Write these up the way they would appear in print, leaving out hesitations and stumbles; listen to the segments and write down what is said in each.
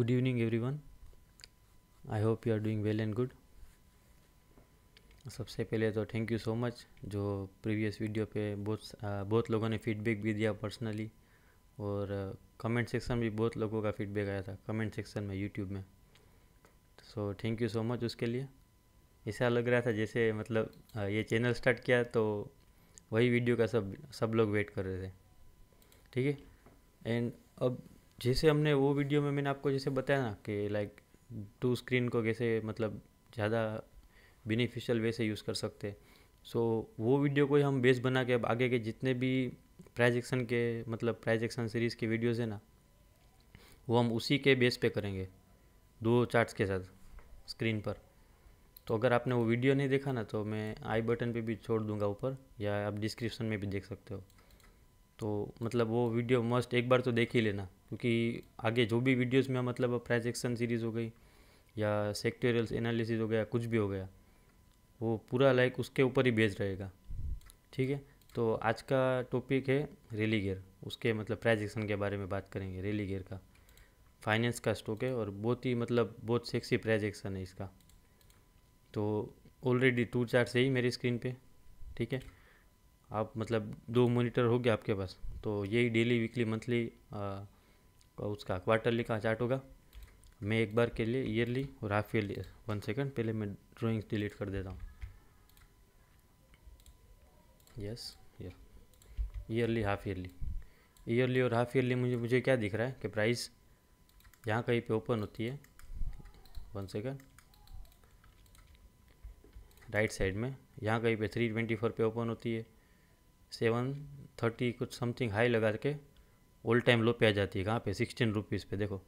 Good evening everyone. I hope you are doing well and good. सबसे पहले तो thank you so much जो previous video पे बहुत लोगों ने फीडबैक भी दिया पर्सनली, और कमेंट सेक्शन भी बहुत लोगों का फीडबैक आया था कमेंट सेक्शन में यूट्यूब में। So thank you so much उसके लिए। ऐसा लग रहा था जैसे मतलब ये चैनल स्टार्ट किया तो वही वीडियो का सब लोग वेट कर रहे थे। ठीक है। एंड अब जैसे हमने वो वीडियो में मैंने आपको जैसे बताया ना कि लाइक टू स्क्रीन को कैसे मतलब ज़्यादा बेनिफिशियल वे से यूज़ कर सकते हैं। सो वो वीडियो को ही हम बेस बना के अब आगे के जितने भी प्राइजेक्शन के मतलब प्राइजेक्शन सीरीज़ के वीडियोज़ है ना, वो हम उसी के बेस पे करेंगे, दो चार्ट्स के साथ स्क्रीन पर। तो अगर आपने वो वीडियो नहीं देखा ना तो मैं आई बटन पे भी छोड़ दूंगा ऊपर, या आप डिस्क्रिप्शन में भी देख सकते हो। तो मतलब वो वीडियो मस्ट एक बार तो देख ही लेना, क्योंकि आगे जो भी वीडियोस में मतलब प्राइजेक्शन सीरीज़ हो गई या सेक्टोरियल एनालिसिस हो गया, कुछ भी हो गया, वो पूरा लाइक उसके ऊपर ही बेस्ड रहेगा। ठीक है। तो आज का टॉपिक है रेलीगेयर, उसके मतलब प्राइजेक्शन के बारे में बात करेंगे। रेलीगेयर का फाइनेंस का स्टॉक है और बहुत ही मतलब बहुत सेक्सी प्राइजेक्शन है इसका। तो ऑलरेडी टू चार्ट्स है ही मेरी स्क्रीन पे। ठीक है। आप मतलब दो मॉनिटर हो गया आपके पास, तो यही डेली वीकली मंथली उसका क्वार्टरली का चार्ट होगा। मैं एक बार के लिए ईयरली और हाफ ईयरली, 1 सेकंड पहले मैं ड्राइंग्स डिलीट कर देता हूँ। Yes, yearly half yearly, yearly और हाफ ईयरली मुझे क्या दिख रहा है कि प्राइस यहाँ कहीं पे ओपन होती है, 1 सेकंड, राइट साइड में यहाँ कहीं पे 324 पे ओपन होती है, 730 कुछ समथिंग हाई लगा के ऑल टाइम लो पे आ जाती है। कहाँ पे? 16 रुपीज़ पे। देखो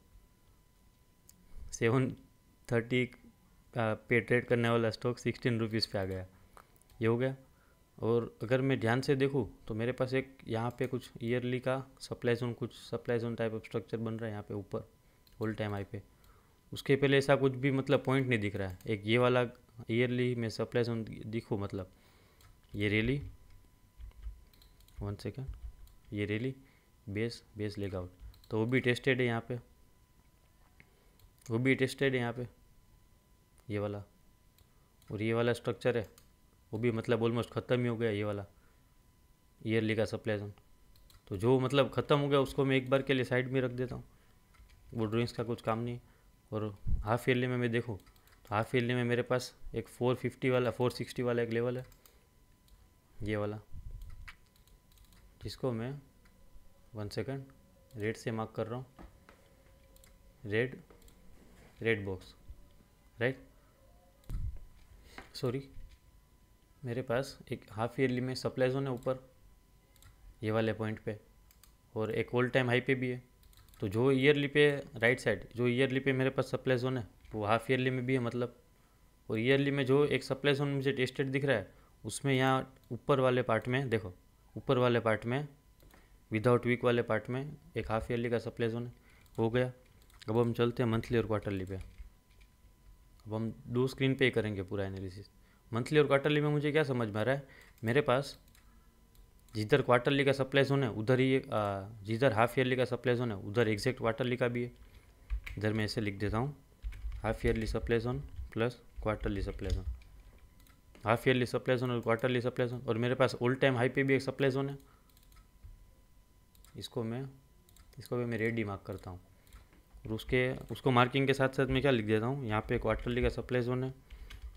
730 पे ट्रेड करने वाला स्टॉक 16 रुपीज़ पे आ गया। ये हो गया। और अगर मैं ध्यान से देखूँ तो मेरे पास एक यहाँ पे कुछ ईयरली का सप्लाई जोन, कुछ supply zone type of structure बन रहा है यहाँ पे ऊपर ऑल टाइम हाई पे। उसके पहले ऐसा कुछ भी मतलब पॉइंट नहीं दिख रहा है। एक ये वाला ईयरली में सप्लाई जोन दिखो, मतलब ये रैली, 1 सेकंड, ये रैली बेस लेग आउट, तो वो भी टेस्टेड है यहाँ पे, वो भी टेस्टेड है यहाँ पे, ये वाला। और ये वाला स्ट्रक्चर है वो भी मतलब ऑलमोस्ट ख़त्म ही हो गया, ये वाला ईयरली का सप्लाई जोन। तो जो मतलब ख़त्म हो गया उसको मैं एक बार के लिए साइड में रख देता हूँ, वो ड्राइंग्स का कुछ काम नहीं। और हाफ ईयरली में मैं देखूँ तो हाफ ईयरली में मेरे पास एक 450 वाला 460 वाला एक लेवल है, ये वाला, जिसको मैं 1 सेकंड रेड से मार्क कर रहा हूँ, रेड बॉक्स, राइट, सॉरी। मेरे पास एक हाफ ईयरली में सप्लाई जोन है ऊपर ये वाले पॉइंट पे, और एक ऑल टाइम हाई पे भी है। तो जो ईयरली पे राइट साइड, जो ईयरली पे मेरे पास सप्लाई जोन है वो हाफ ईयरली में भी है मतलब। और ईयरली में जो एक सप्लाई जोन मुझे टेस्टेड दिख रहा है उसमें यहाँ ऊपर वाले पार्ट में देखो, ऊपर वाले पार्ट में विदाउट वीक वाले पार्ट में एक हाफ ईयरली का सप्लाई जोन है, हो गया। अब हम चलते हैं मंथली और क्वार्टरली पे। अब हम दो स्क्रीन पे ही करेंगे पूरा एनालिसिस। मंथली और क्वार्टरली में मुझे क्या समझ में आ रहा है, मेरे पास जिधर क्वार्टरली का सप्लाई जोन है उधर ही जिधर हाफ ईयरली का सप्लाई जोन है उधर एग्जैक्ट क्वार्टरली का भी है। इधर मैं ऐसे लिख देता हूँ, half yearly supply zone plus quarterly supply zone, half yearly supply zone और क्वार्टरली सप्लाई जोन। और मेरे पास ऑल टाइम हाई पे भी एक सप्लाई जोन है, इसको भी मैं रेड ही मार्क करता हूँ। और उसको मार्किंग के साथ साथ मैं क्या लिख देता हूँ, यहाँ पे क्वार्टरली का सप्लाई जोन है,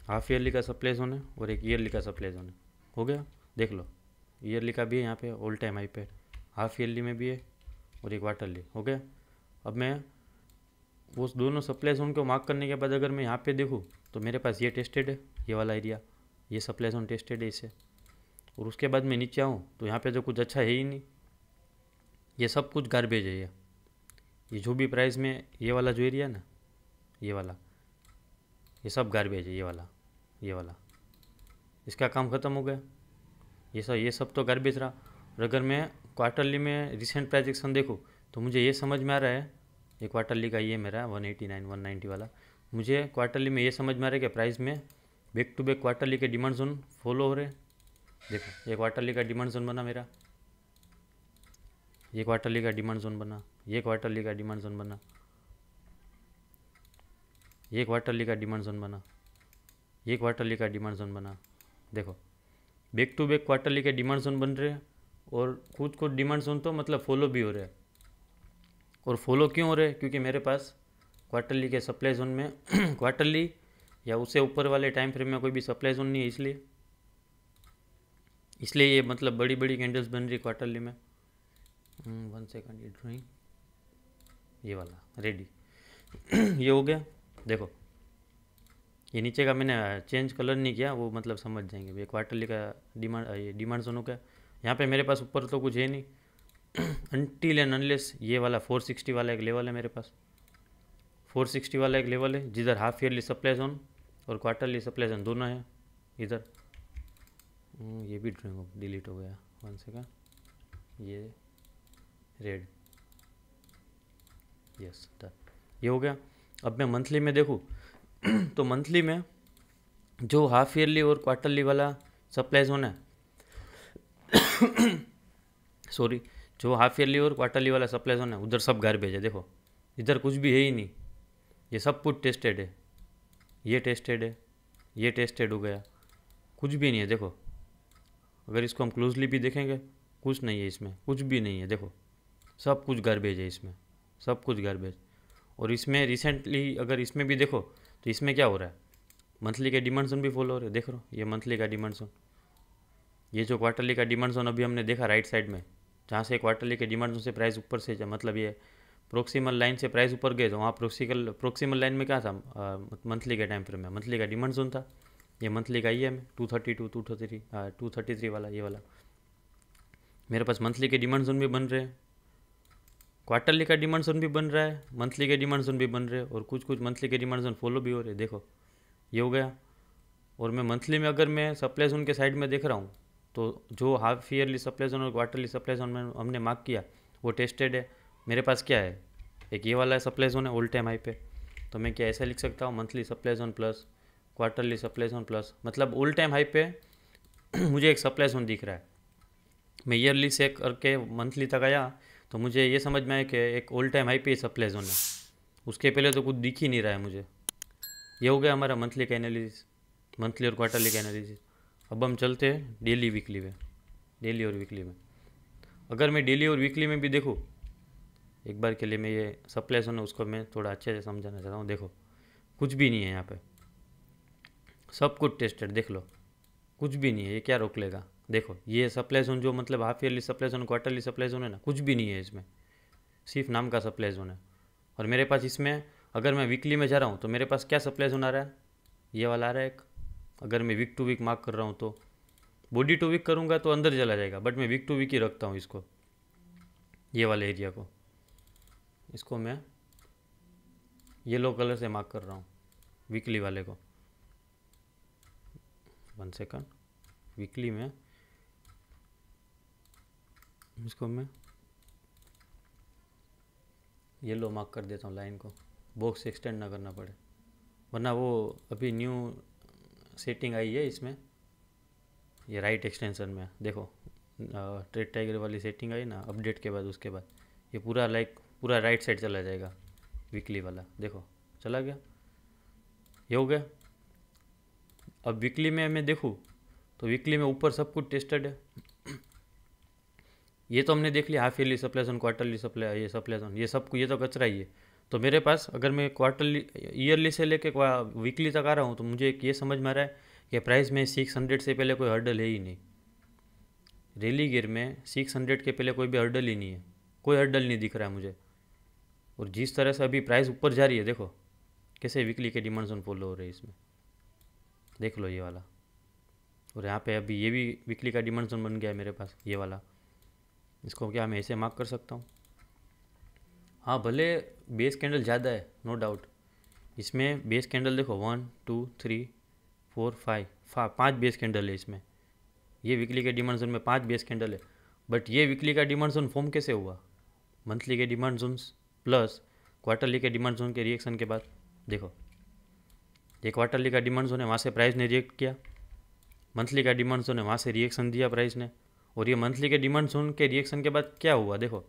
हाफ ईयरली का सप्लाई जोन है और एक ईयरली का सप्लाई जोन है। हो गया, देख लो, ईयरली का भी है यहाँ पे ऑल टाइम हाई पे, हाफ ईयरली में भी है और एक क्वार्टरली। हो गया। अब मैं वो दोनों सप्लाई जोन को मार्क करने के बाद अगर मैं यहाँ पे देखूँ तो मेरे पास ये टेस्टेड है, ये वाला एरिया, ये सप्लाई जोन टेस्टेड है इसे। और उसके बाद मैं नीचे आऊँ तो यहाँ पे जो कुछ अच्छा है ही नहीं, ये सब कुछ गार्बेज है। ये जो भी प्राइस में ये वाला जो एरिया है ना, ये वाला, ये सब गार्बेज है। ये वाला इसका काम ख़त्म हो गया। ये सब तो गार्बेज रहा। और अगर मैं क्वार्टरली में रिसेंट प्राइजेक्शन देखूँ तो मुझे ये समझ में आ रहा है, ये क्वार्टरली का ये मेरा 189 190 वाला, मुझे क्वार्टरली में ये समझ में आ रहा है कि प्राइस में बैक टू बैक क्वार्टरली के डिमांड जोन फॉलो हो रहे हैं। देखो ये क्वार्टरली का डिमांड जोन बना मेरा, ये क्वार्टरली का डिमांड जोन बना, ये क्वार्टरली का डिमांड जोन बना, ये क्वार्टरली का डिमांड जोन बना, ये क्वार्टरली का डिमांड जोन बना। देखो बैक टू बैक क्वार्टरली के डिमांड जोन बन रहे हैं, और कुछ कुछ डिमांड जोन तो मतलब फॉलो भी हो रहे हैं। और फॉलो क्यों हो रहे हैं? क्योंकि मेरे पास क्वार्टरली के सप्लाई जोन में क्वार्टरली या उससे ऊपर वाले टाइम फ्रेम में कोई भी सप्लाई जोन नहीं है, इसलिए ये मतलब बड़ी बड़ी कैंडल्स बन रही क्वार्टरली में। 1 सेकंड, ये ड्राइंग, ये वाला रेडी ये हो गया। देखो ये नीचे का मैंने चेंज कलर नहीं किया, वो मतलब समझ जाएंगे। ये क्वार्टरली का डिमांड, ये डिमांड जोन हो गया। यहाँ पे मेरे पास ऊपर तो कुछ है नहीं अनटिल एंड अनलेस ये वाला 460 वाला एक लेवल है मेरे पास, 460 वाला एक लेवल है जिधर हाफ ईयरली सप्लाई जोन और क्वार्टरली सप्लाई जोन दोनों है इधर। ये भी ड्राइंग डिलीट हो गया, 1 सेकंड, ये रेड, यस डन, ये हो गया। अब मैं मंथली में देखूँ तो मंथली में जो हाफ ईयरली और क्वार्टरली वाला सप्लाई जोन है सॉरी, जो हाफ ईयरली और क्वार्टरली वाला सप्लाई जोन है उधर सब गार्बेज है। देखो इधर कुछ भी है ही नहीं, ये सब कुछ टेस्टेड है, ये टेस्टेड है, ये टेस्टेड हो गया, कुछ भी नहीं है। देखो अगर इसको हम क्लोजली भी देखेंगे कुछ नहीं है इसमें, कुछ भी नहीं है। देखो सब कुछ गार्बेज है इसमें, सब कुछ गार्बेज। और इसमें रिसेंटली अगर इसमें भी देखो तो इसमें क्या हो रहा है, मंथली के डिमांड जोन भी फॉलो हो रहे हैं। देख रहे हो ये मंथली का डिमांड जोन, ये जो क्वार्टरली का डिमांड जोन अभी हमने देखा राइट साइड में, जहाँ से क्वार्टरली के डिमांड जोन से प्राइस ऊपर से मतलब ये प्रोक्सीमल लाइन से प्राइस ऊपर गए तो वहाँ प्रोक्सीमल लाइन में क्या था, मंथली के टाइम फ्रेम में मंथली का डिमांड जोन था। ये मंथली का ही है 232 233 वाला, ये वाला मेरे पास मंथली के डिमांड जोन भी बन रहे हैं, क्वार्टरली का डिमांड जोन भी बन रहा है, मंथली के डिमांड जोन भी बन रहे हैं, और कुछ कुछ मंथली के डिमांड जोन फॉलो भी हो रहे हैं। देखो ये हो गया। और मैं मंथली में अगर मैं सप्लाई जोन के साइड में देख रहा हूँ तो जो हाफ ईयरली सप्लाई जोन और क्वार्टरली सप्लाई जोन में हमने मार्क किया वो टेस्टेड है। मेरे पास क्या है, एक ये वाला सप्लाई जोन है ऑल टाइम हाई पे, तो मैं क्या ऐसा लिख सकता हूँ, monthly supply zone plus quarterly supply zone plus, मतलब ऑल टाइम हाई पे मुझे एक सप्लाई जोन दिख रहा है। मैं ईयरली से करके मंथली तक आया तो मुझे ये समझ में आया कि एक ऑल टाइम हाई पे सप्लाई जोन है, उसके पहले तो कुछ दिख ही नहीं रहा है मुझे। ये हो गया हमारा मंथली का एनालिसिस, मंथली और क्वार्टरली का एनालिसिस। अब हम चलते हैं डेली वीकली में, डेली और वीकली में। अगर मैं डेली और वीकली में भी देखूँ, एक बार के लिए मैं ये सप्लाई जोन है उसको मैं थोड़ा अच्छे से समझाना चाहता हूँ। देखो कुछ भी नहीं है यहाँ पे, सब कुछ टेस्टेड, देख लो कुछ भी नहीं है, ये क्या रोक लेगा। देखो ये सप्लाई जोन जो मतलब half yearly supply zone quarterly supply zone है ना, कुछ भी नहीं है इसमें, सिर्फ नाम का सप्लाई जोन है। और मेरे पास इसमें अगर मैं वीकली में जा रहा हूँ तो मेरे पास क्या सप्लाई जोन आ रहा है, ये वाला आ रहा है एक। अगर मैं वीक टू वीक मार्क कर रहा हूँ तो बॉडी टू वीक करूँगा तो अंदर चला जाएगा, बट मैं वीक टू वीक ही रखता हूँ इसको, ये वाले एरिया को, इसको मैं येलो कलर से मार्क कर रहा हूँ वीकली वाले को। 1 सेकंड, वीकली में इसको मैं येलो मार्क कर देता हूँ लाइन को, बॉक्स एक्सटेंड ना करना पड़े, वरना वो अभी न्यू सेटिंग आई है इसमें, ये राइट एक्सटेंशन में देखो ट्रेड टाइगर वाली सेटिंग आई ना अपडेट के बाद, उसके बाद ये पूरा पूरा राइट साइड चला जाएगा वीकली वाला। देखो चला गया, ये हो गया। अब वीकली में मैं देखूँ तो वीकली में ऊपर सब कुछ टेस्टेड है। ये तो हमने देख लिया half yearly supply zone, quarterly supply, ये सप्लाई जोन, ये सब ये तो कचरा ही है। तो मेरे पास अगर मैं क्वार्टरली ईयरली से लेके वीकली तक आ रहा हूँ तो मुझे एक ये समझ में आ रहा है कि प्राइस में 600 से पहले कोई हर्डल है ही नहीं। रैली गियर में 600 के पहले कोई भी हर्डल ही नहीं है, कोई हर्डल नहीं दिख रहा है मुझे। और जिस तरह से अभी प्राइस ऊपर जा रही है, देखो कैसे वीकली के डिमांड जोन फॉलो हो रहे हैं इसमें, देख लो ये वाला। और यहाँ पे अभी ये भी वीकली का डिमांड जोन बन गया है मेरे पास, ये वाला। इसको क्या मैं ऐसे मार्क कर सकता हूँ, हाँ भले बेस कैंडल ज़्यादा है नो डाउट, इसमें बेस कैंडल देखो 1 2 3 4 5 5 बेस कैंडल है इसमें, ये वीकली के डिमांड जोन में 5 बेस कैंडल है। बट ये वीकली का डिमांड जोन फॉर्म कैसे हुआ, मंथली के डिमांड जोन प्लस क्वार्टरली के डिमांड जोन के रिएक्शन के बाद। देखो ये क्वार्टरली का डिमांड जोन है, वहाँ से प्राइस ने रिएक्ट किया, मंथली का डिमांड जोन है, वहाँ से रिएक्शन दिया प्राइस ने, और ये मंथली के डिमांड जोन के रिएक्शन के बाद क्या हुआ। देखो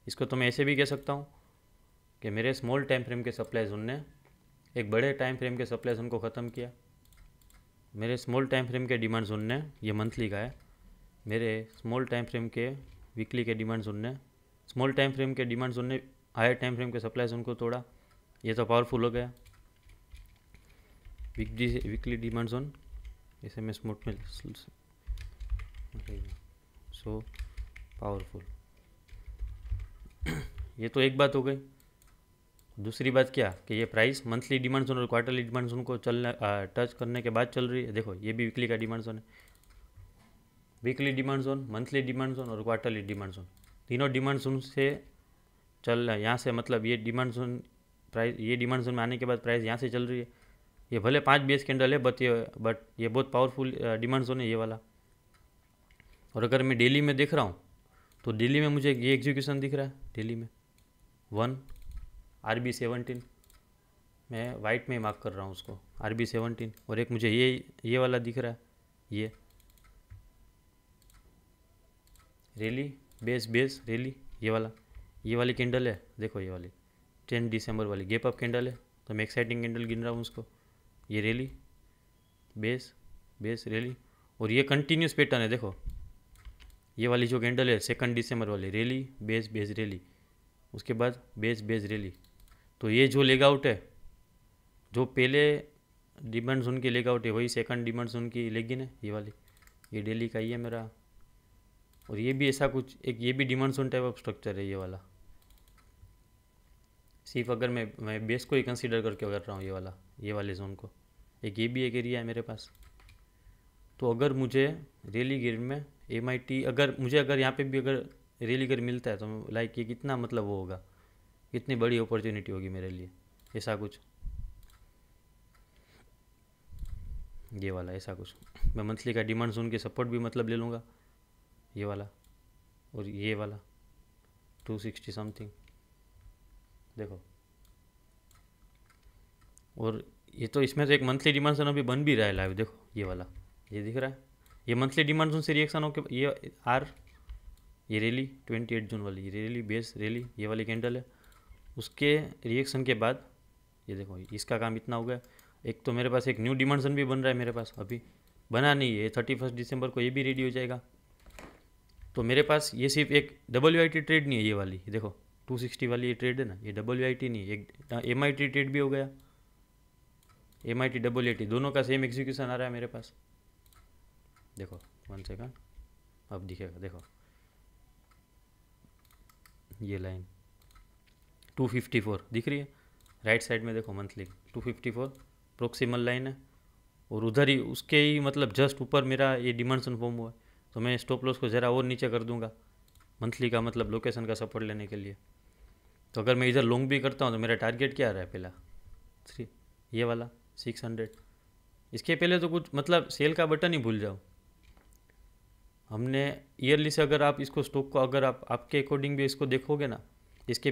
इसको तो मैं ऐसे भी कह सकता हूँ कि मेरे स्मॉल टाइम फ्रेम के सप्लाई जोन ने एक बड़े टाइम फ्रेम के सप्लाई जोन को ख़त्म किया। मेरे स्मॉल टाइम फ्रेम के डिमांड जोन ने, ये मंथली का है, मेरे स्मॉल टाइम फ्रेम के वीकली के डिमांड जोन ने, स्मॉल टाइम फ्रेम के डिमांड जोन ने हायर टाइम फ्रेम के सप्लाई जोन को तोड़ा। ये तो पावरफुल हो गया। वीकली डिमांड जोन इसे मैं स्मूथ में सो पावरफुल। ये तो एक बात हो गई। दूसरी बात क्या कि ये प्राइस मंथली डिमांड जोन और क्वार्टरली डिमांड जोन को टच करने के बाद चल रही है। देखो ये भी वीकली का डिमांड जोन है। Weekly demand zone, monthly demand zone और क्वार्टरली डिमांड जोन, तीनों डिमांड जोन से चल रहा है। यहाँ से मतलब ये डिमांड जोन प्राइस, ये डिमांड जोन में आने के बाद प्राइस यहाँ से चल रही है। ये भले 5 बेस कैंडल है बट ये बहुत पावरफुल डिमांड जोन है ये वाला। और अगर मैं डेली में देख रहा हूँ तो डेली में मुझे ये एग्जीक्यूशन दिख रहा है। डेली में 1 RB17, मैं वाइट में मार्क कर रहा हूँ उसको, RB17। और एक मुझे ये वाला दिख रहा है, ये रैली बेस रैली, ये वाली कैंडल है। देखो ये वाली 10 दिसंबर वाली गैप अप कैंडल है, तो मैं एक्साइटिंग कैंडल गिन रहा हूँ उसको। ये रैली बेस रैली, और ये कंटिन्यूस पैटर्न है। देखो ये वाली जो कैंडल है 2 दिसंबर वाली, रैली बेस रैली, उसके बाद बेस रैली। तो ये जो लेग आउट है, जो पहले डिमांड जोन की लेग आउट है, वही सेकंड डिमांड जोन की लेग इन है ये वाली। ये डेली का ही है मेरा। और ये भी ऐसा कुछ एक, ये भी demand zone type of structure है ये वाला। सिर्फ अगर मैं बेस को ही कंसीडर करके कर रहा हूँ ये वाले जोन को, एक ये भी एक एरिया है मेरे पास। तो अगर मुझे रैली गिर में MIT अगर यहाँ पे भी अगर रैली गिर मिलता है तो लाइक ये कितना मतलब वो होगा, कितनी बड़ी अपॉर्चुनिटी होगी मेरे लिए। ऐसा कुछ ये वाला, ऐसा कुछ मैं मंथली का डिमांड जोन के सपोर्ट भी मतलब ले लूँगा ये वाला। और ये वाला 260 समथिंग देखो। और ये तो इसमें तो एक मंथली डिमांड जोन अभी बन भी रहा है लाइव। देखो ये वाला, ये दिख रहा है, ये मंथली डिमांड जोन से रिएक्शन होकर ये रैली 28 जून वाली, ये रैली बेस रैली, ये वाली कैंडल है, उसके रिएक्शन के बाद ये देखो इसका काम इतना हो गया। एक तो मेरे पास एक न्यू डिमांड जोन भी बन रहा है मेरे पास, अभी बना नहीं है, 31 दिसंबर को ये भी रेडी हो जाएगा। तो मेरे पास ये सिर्फ एक WIT ट्रेड नहीं है ये वाली, देखो 260 वाली ये ट्रेड है ना, ये WIT नहीं, एक MIT ट्रेड भी हो गया। MIT WIT दोनों का सेम एग्जीक्यूशन आ रहा है मेरे पास। देखो 1 सेकंड, अब दिखेगा। देखो ये लाइन 254 दिख रही है राइट साइड में, देखो मंथली 254 प्रोक्सिमल लाइन है। और उधर ही उसके ही मतलब जस्ट ऊपर मेरा ये डिमांड जोन फॉर्म हुआ है। तो मैं स्टॉप लॉस को ज़रा और नीचे कर दूंगा मंथली का मतलब लोकेशन का सपोर्ट लेने के लिए। तो अगर मैं इधर लॉन्ग भी करता हूँ तो मेरा टारगेट क्या आ रहा है पहला 3, ये वाला 600। इसके पहले तो कुछ मतलब सेल का बटन ही भूल जाओ। हमने ईयरली से अगर आप इसको स्टॉक को अगर आप आपके अकॉर्डिंग भी इसको देखोगे ना, इसके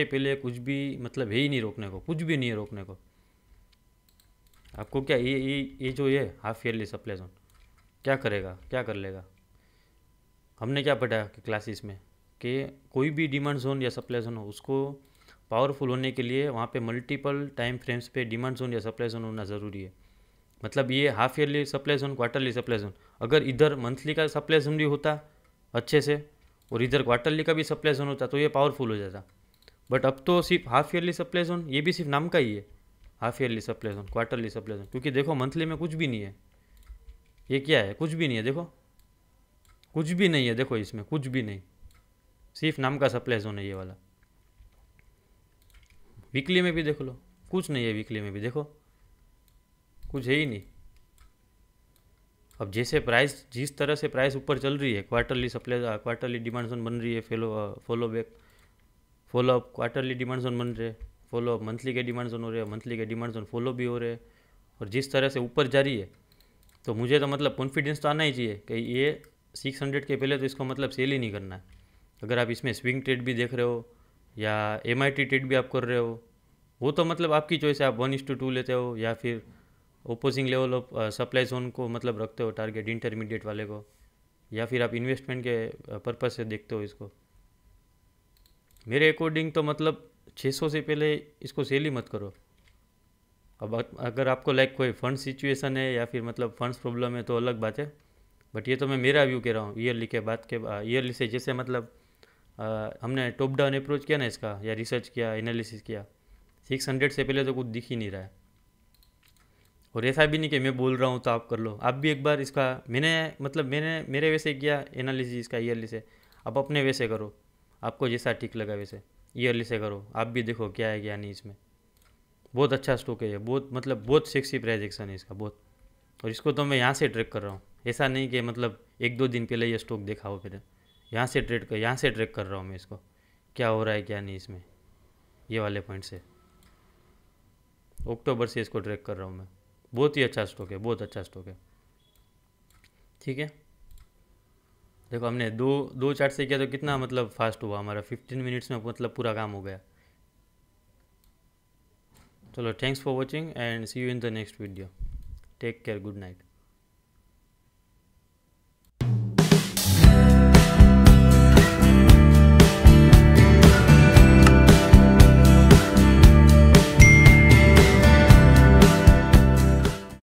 पहले कुछ भी मतलब है ही नहीं रोकने को, कुछ भी नहीं है रोकने को। आपको क्या ये जो ये हाफ ईयरली सप्लाई जोन क्या करेगा, क्या कर लेगा। हमने क्या पढ़ा कि क्लासेस में कि कोई भी डिमांड जोन या सप्लाई जोन हो, उसको पावरफुल होने के लिए वहाँ पे मल्टीपल टाइम फ्रेम्स पे डिमांड जोन या सप्लाई जोन होना ज़रूरी है। मतलब ये half yearly supply zone, quarterly supply zone, अगर इधर मंथली का सप्लाई जोन भी होता अच्छे से और इधर क्वार्टरली का भी सप्लाई जोन होता तो ये पावरफुल हो जाता। बट अब तो सिर्फ हाफ ईयरली सप्लाई जोन, ये भी सिर्फ नाम का ही है, half yearly supply zone, quarterly supply zone. क्योंकि देखो मंथली में कुछ भी नहीं है, ये क्या है, कुछ भी नहीं है। देखो कुछ भी नहीं है, देखो इसमें कुछ भी नहीं, सिर्फ नाम का सप्लाई जोन है ये वाला। वीकली में भी देख लो, कुछ नहीं है वीकली में भी, देखो कुछ है ही नहीं। अब जैसे प्राइस जिस तरह से प्राइस ऊपर चल रही है, quarterly supply quarterly demand zone बन रही है, follow up quarterly demand zone बन रहे हैं, फॉलो अप मंथली के डिमांड जोन हो रहे हैं, मंथली के डिमांड जोन फॉलो भी हो रहे हैं। और जिस तरह से ऊपर जा रही है तो मुझे तो मतलब कॉन्फिडेंस तो आना ही चाहिए कि ये 600 के पहले तो इसको मतलब सेल ही नहीं करना है। अगर आप इसमें स्विंग ट्रेड भी देख रहे हो या MIT ट्रेड भी आप कर रहे हो, वो तो मतलब आपकी चॉइस है, आप 1:2 लेते हो या फिर opposing level of supply zone को मतलब रखते हो टारगेट इंटरमीडिएट वाले को, या फिर आप इन्वेस्टमेंट के पर्पज़ से देखते हो इसको। मेरे अकॉर्डिंग तो मतलब 600 से पहले इसको सेल ही मत करो। अब अगर आपको लाइक कोई फंड सिचुएशन है या फिर मतलब फंड्स प्रॉब्लम है तो अलग बात है, बट ये तो मैं मेरा व्यू कह रहा हूँ ईयरली के बाद के ईयरली से जैसे मतलब हमने टॉप डाउन अप्रोच किया ना इसका, या रिसर्च किया, एनालिसिस किया, 600 से पहले तो कुछ दिख ही नहीं रहा है। और ऐसा भी नहीं कि मैं बोल रहा हूँ तो आप कर लो, आप भी एक बार इसका, मैंने मतलब मैंने मेरे वैसे किया एनालिसिस इसका ईयरली से, आप अपने वैसे करो, आपको जैसा ठीक लगा वैसे ईयरली से करो, आप भी देखो क्या है क्या नहीं इसमें। बहुत अच्छा स्टॉक है ये, बहुत मतलब बहुत सेक्सी प्राइस एक्शन है इसका बहुत। और इसको तो मैं यहाँ से ट्रैक कर रहा हूँ, ऐसा नहीं कि मतलब एक दो दिन पहले ये स्टॉक देखा हो, फिर यहाँ से ट्रैक कर रहा हूँ मैं इसको, क्या हो रहा है क्या नहीं इसमें, ये वाले पॉइंट से अक्टूबर से इसको ट्रैक कर रहा हूँ मैं। बहुत ही अच्छा स्टॉक है, बहुत अच्छा स्टॉक है। ठीक है, देखो हमने दो दो चार्ट से किया तो कितना मतलब फास्ट हुआ हमारा, 15 मिनट्स में मतलब पूरा काम हो गया। चलो, thanks for watching and see you in the next video. Take care, good night.